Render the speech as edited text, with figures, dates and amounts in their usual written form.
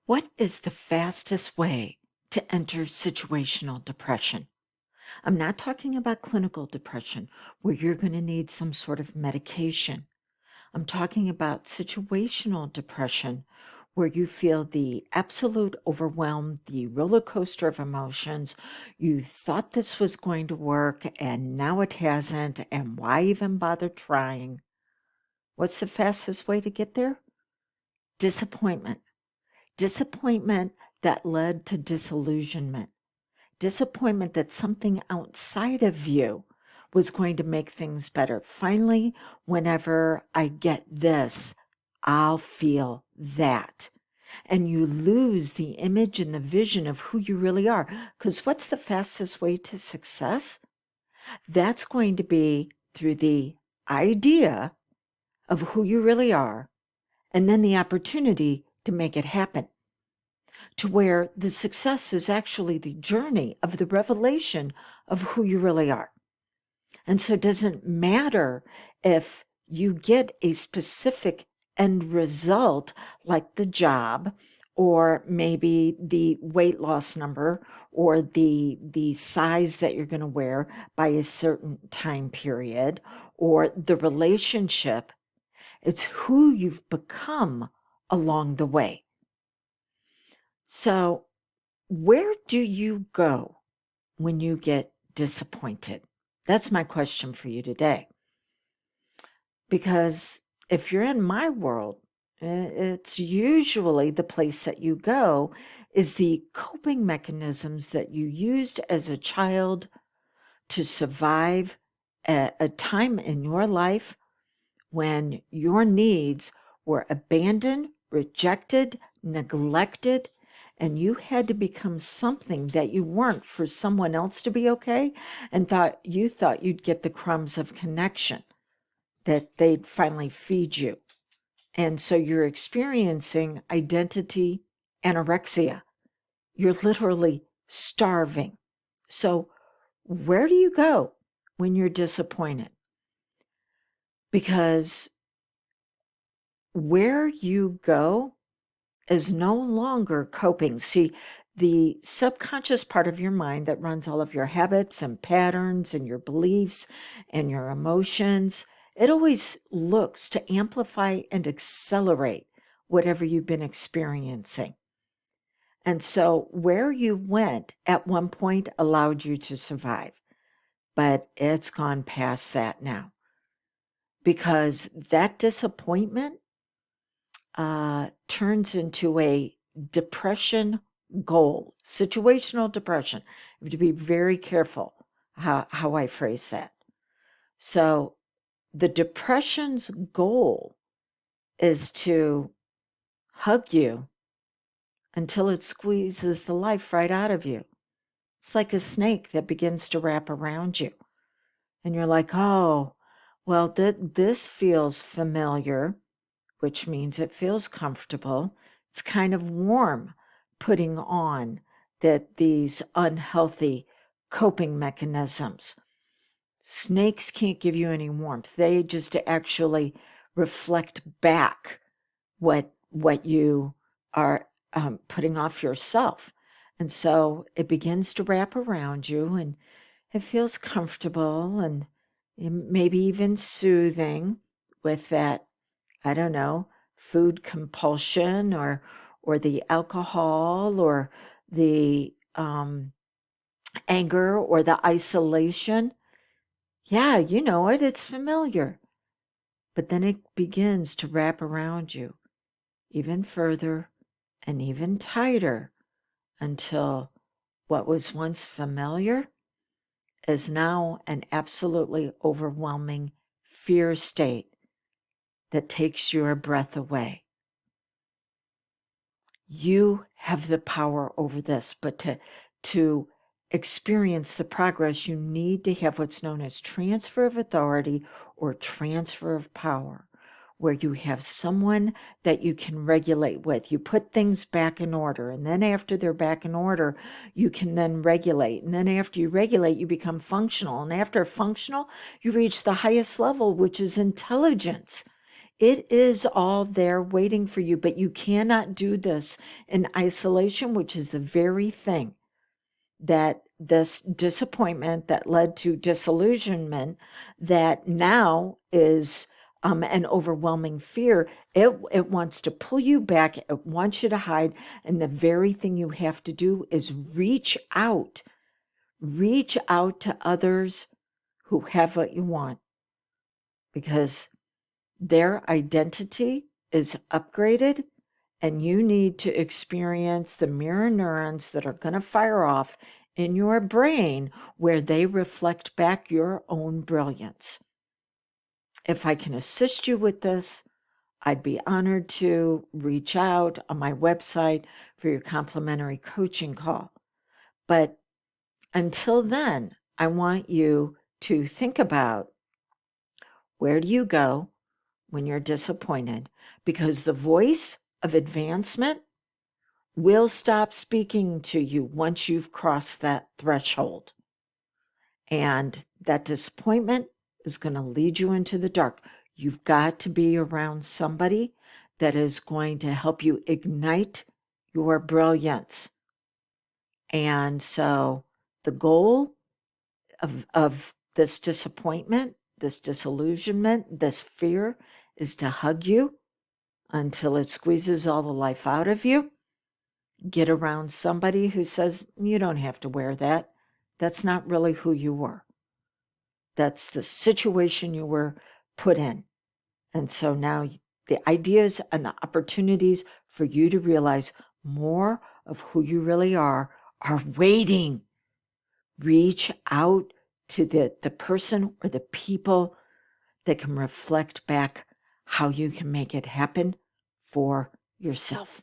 What is the fastest way to enter situational depression? I'm not talking about clinical depression where you're going to need some sort of medication. I'm talking about situational depression where you feel the absolute overwhelm, the roller coaster of emotions. You thought this was going to work and now it hasn't. And why even bother trying? What's the fastest way to get there? Disappointment. Disappointment that led to disillusionment. Disappointment that something outside of you was going to make things better. Finally, whenever I get this, I'll feel that. And you lose the image and the vision of who you really are. Because what's the fastest way to success? That's going to be through the idea of who you really are, and then the opportunity to make it happen, to where the success is actually the journey of the revelation of who you really are. And so it doesn't matter if you get a specific end result, like the job, or maybe the weight loss number, or the size that you're going to wear by a certain time period, or the relationship. It's who you've become along the way. So, where do you go when you get disappointed? That's my question for you today. Because if you're in my world, it's usually the place that you go is the coping mechanisms that you used as a child to survive a time in your life when your needs were abandoned, rejected, neglected, and you had to become something that you weren't for someone else to be okay, and thought you'd get the crumbs of connection, that they'd finally feed you. And so you're experiencing identity anorexia. You're literally starving. So where do you go when you're disappointed? Because where you go is no longer coping. See, the subconscious part of your mind that runs all of your habits and patterns and your beliefs and your emotions, it always looks to amplify and accelerate whatever you've been experiencing. And so where you went at one point allowed you to survive, but it's gone past that now, because that disappointment turns into a depression goal, situational depression. You have to be very careful how I phrase that. So the depression's goal is to hug you until it squeezes the life right out of you. It's like a snake that begins to wrap around you. And you're like, oh, well, this feels familiar, which means it feels comfortable. It's kind of warm putting on these unhealthy coping mechanisms. Snakes can't give you any warmth. They just actually reflect back what you are putting off yourself. And so it begins to wrap around you, and it feels comfortable and maybe even soothing with that, I don't know, food compulsion or the alcohol or the anger or the isolation. Yeah, you know it, it's familiar. But then it begins to wrap around you even further and even tighter until what was once familiar is now an absolutely overwhelming fear state that takes your breath away. You have the power over this, but to experience the progress, you need to have what's known as transfer of authority or transfer of power, where you have someone that you can regulate with. You put things back in order, and then after they're back in order, you can then regulate. And then after you regulate, you become functional. And after functional, you reach the highest level, which is intelligence. It is all there waiting for you, but you cannot do this in isolation, which is the very thing that this disappointment that led to disillusionment that now is an overwhelming fear. It wants to pull you back. It wants you to hide. And the very thing you have to do is reach out. Reach out to others who have what you want, because their identity is upgraded, and you need to experience the mirror neurons that are going to fire off in your brain where they reflect back your own brilliance. If I can assist you with this, I'd be honored to reach out on my website for your complimentary coaching call. But until then, I want you to think about, where do you go when you're disappointed? Because the voice of advancement will stop speaking to you once you've crossed that threshold. And that disappointment is going to lead you into the dark. You've got to be around somebody that is going to help you ignite your brilliance. And so the goal of this disappointment, this disillusionment, this fear is to hug you until it squeezes all the life out of you. Get around somebody who says, you don't have to wear that. That's not really who you were. That's the situation you were put in. And so now the ideas and the opportunities for you to realize more of who you really are waiting. Reach out to the person or the people that can reflect back how you can make it happen for yourself.